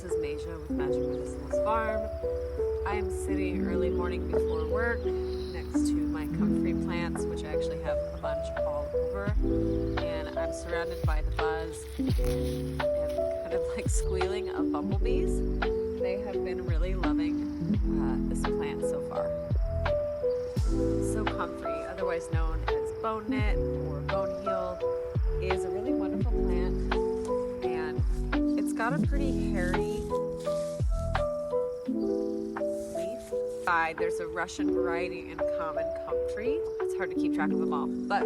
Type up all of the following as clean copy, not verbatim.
this is Masia with Magic Medicinals Farm. I am sitting early morning before work next to my Comfrey plants, which I actually have a bunch all over, and I'm surrounded by the buzz and kind of like squealing of bumblebees. They have been really loving this plant so far. So Comfrey, otherwise known as bone knit or bone heal, is a really wonderful plant, and it's got a pretty hairy leaf. There's a Russian variety and common Comfrey. It's hard to keep track of them all, but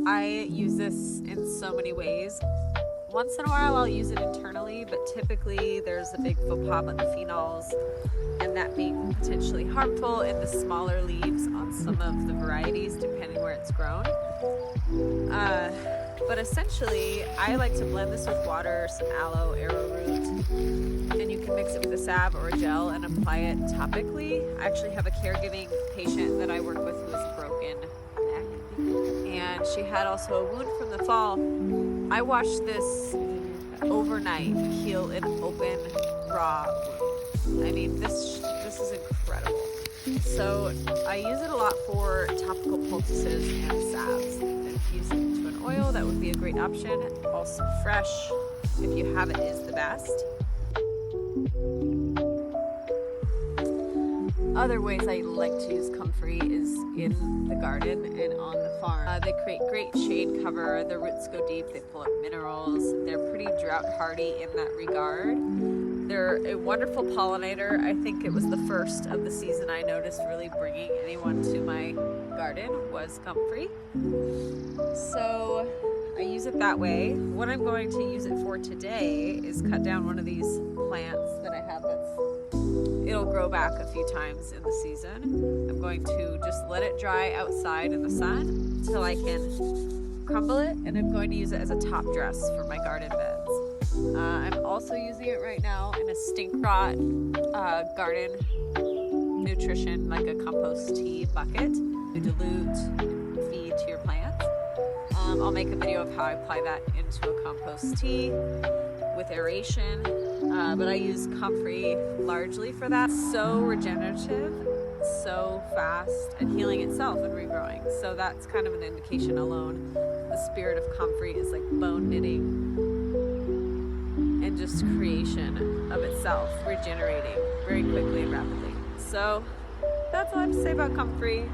I use this in so many ways. Once in a while I'll use it internally, but typically there's a big faux pas about the phenols and that being potentially harmful in the smaller leaves on some of the varieties depending where it's grown. But essentially I like to blend this with water, some aloe, arrowroot, and you can mix it with a salve or a gel and apply it topically. I actually have a caregiving patient that I work with who has a broken neck, and she had also a wound from the fall. I watched this overnight heal an open, raw wound. I mean, this is incredible. So I use it a lot for topical poultices and salves. If you use it into an oil, that would be a great option. Also fresh, if you have it, is the best. Other ways I like to use Comfrey is in the garden and on the farm. They create great shade cover. Their roots go deep. They pull up minerals. They're pretty drought hardy in that regard. They're a wonderful pollinator. I think it was the first of the season I noticed really bringing anyone to my garden was Comfrey. So I use it that way. What I'm going to use it for today is cut down one of these plants that I have it'll grow back a few times in the season. I'm going to just let it dry outside in the sun until I can crumble it, and I'm going to use it as a top dress for my garden beds. I'm also using it right now in a stink rot garden nutrition, like a compost tea bucket. You dilute and feed to your plants. I'll make a video of how I apply that into a compost tea with aeration, but I use Comfrey largely for that. So regenerative, so fast, and healing itself and regrowing. So that's kind of an indication alone. The spirit of Comfrey is like bone knitting and just creation of itself, regenerating very quickly and rapidly. So that's all I have to say about Comfrey.